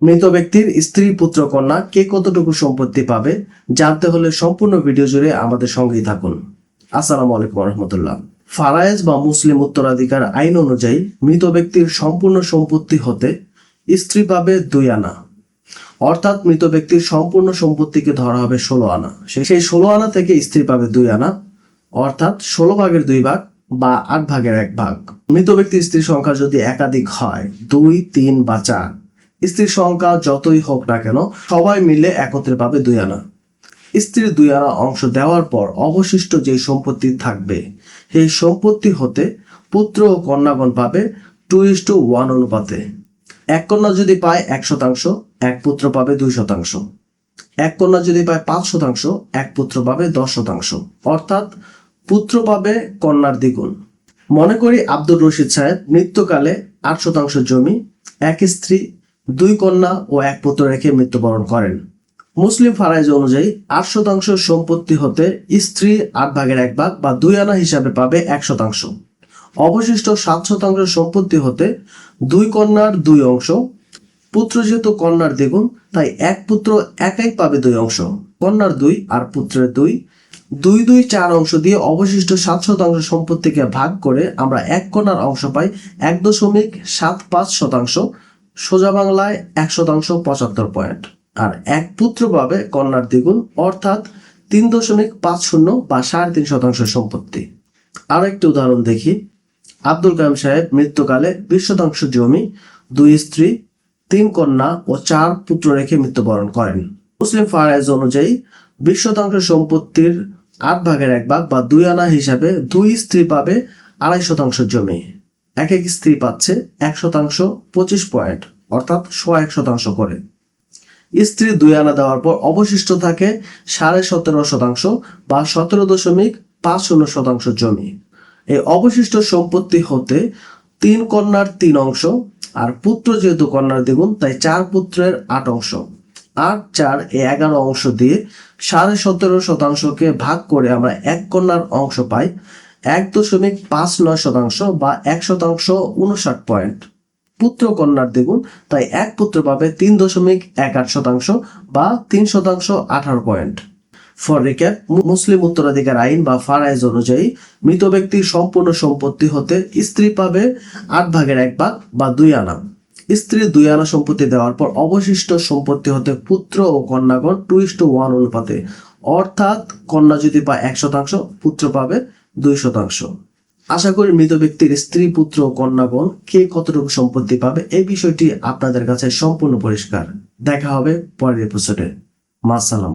মৃত ব্যক্তির স্ত্রী, পুত্র, কন্যা কে কতটুকু সম্পত্তি পাবে জানতে হলে সম্পূর্ণ ভিডিও জুড়ে আমাদের সঙ্গেই থাকুন। আসসালামু আলাইকুম রহমতুল্লাহ। ফারায়েজ বা মুসলিম উত্তরাধিকার আইন অনুযায়ী মৃত ব্যক্তির সম্পূর্ণ সম্পত্তি হতে স্ত্রী পাবে 2 আনা, অর্থাৎ মৃত ব্যক্তির সম্পূর্ণ সম্পত্তিকে ধরা হবে 16 আনা। সেই 16 আনা থেকে স্ত্রী পাবে 2 আনা, অর্থাৎ 16 ভাগের 2 ভাগ বা 8 ভাগের 1 ভাগ। মৃত ব্যক্তির স্ত্রীর সংখ্যা যদি একাধিক হয়, 2, 3 বা 4, স্ত্রীর সংখ্যা যতই হোক না কেন সবাই মিলে একত্রে পাবে 2 আনা। স্ত্রীর 2 আনা অংশ দেওয়ার পর অবশিষ্ট যে সম্পত্তি থাকবে সেই সম্পত্তি হতে পুত্র ও কন্যাগণ পাবে 2:1 অনুপাতে। এক কন্যা যদি পায় 100%, এক পুত্র পাবে 2%। এক কন্যা যদি পায় 5%, এক পুত্র পাবে 10%, অর্থাৎ পুত্র পাবে কন্যার দ্বিগুণ। মনে করি আব্দুর রশিদ সাহেব মৃত্যুকালে 8% জমি, এক স্ত্রী, 2 কন্যা ও 1 পুত্র রেখে মৃত্যুবরণ করেন। মুসলিম ফারায়েজ অনুযায়ী 8% সম্পত্তি হতে স্ত্রী 8 ভাগের 1 ভাগ বা 2 আনা হিসাবে পাবে 100%। অবশিষ্ট 7% সম্পত্তি হতে 2 কন্যার 2 অংশ, পুত্র যেহেতু কন্যার দ্বিগুণ তাই এক পুত্র একাই পাবে 2 অংশ, কন্যার 2 আর পুত্রের 2, 2, 2, 4 অংশ দিয়ে অবশিষ্ট 7% সম্পত্তিকে ভাগ করে আমরা এক কন্যার অংশ পাই 1.75%। সোজা বাংলায় 100% 75 পয়েন্ট। আর এক পুত্র পাবে কন্যার দ্বিগুণ, অর্থাৎ 3.50 বা 3.5% সম্পত্তি। আরো একটি উদাহরণ দেখি। আব্দুল কালাম সাহেব মৃত্যুকালে 20% জমি, 2 স্ত্রী, 3 কন্যা ও 4 পুত্র রেখে মৃত্যুবরণ করেন। মুসলিম ফারায়েজ অনুযায়ী 20% সম্পত্তির 8 ভাগের 1 ভাগ বা 2 আনা হিসাবে 2 স্ত্রী পাবে 2.5% জমি। এক এক স্ত্রী পাচ্ছে 100% 25 পয়েন্ট, অর্থাৎ 100% করে। স্ত্রী 2 আনা দেওয়ার পর অবশিষ্ট থাকে 17.5% বা 17.50% জমি। এই অবশিষ্ট সম্পত্তি হতে 3 কন্যার 3 অংশ, আর পুত্র যেহেতু কন্যার দ্বিগুণ তাই 4 পুত্রের 8 অংশ, 8, 4 11 অংশ দিয়ে 17.5%কে ভাগ করে আমরা এক কন্যার অংশ পাই 1.59% বা 100% 59 পয়েন্ট। পুত্র কন্যার দ্বিগুণ তাই এক পুত্র পাবে 3.18% বা 3% 18 পয়েন্ট। ফর রিক্যাপ, মুসলিম উত্তরাধিকার আইন বা ফারায়েজ অনুযায়ী মৃত ব্যক্তির সম্পূর্ণ সম্পত্তি হতে স্ত্রী পাবে 8 ভাগের 1 ভাগ বা 2 আনা। স্ত্রী 2 আনা সম্পত্তি দেওয়ার পর অবশিষ্ট সম্পত্তি হতে পুত্র ও কন্যাগণ 2:1 অনুপাতে, অর্থাৎ কন্যা যদি পায় 100%, পুত্র পাবে 200%। আশা করি মৃত ব্যক্তির স্ত্রী, পুত্র ও কন্যাগণ কে কতটুকু সম্পত্তি পাবে এই বিষয়টি আপনাদের কাছে সম্পূর্ণ পরিষ্কার। দেখা হবে পরের এপিসোডে। মাসালাম।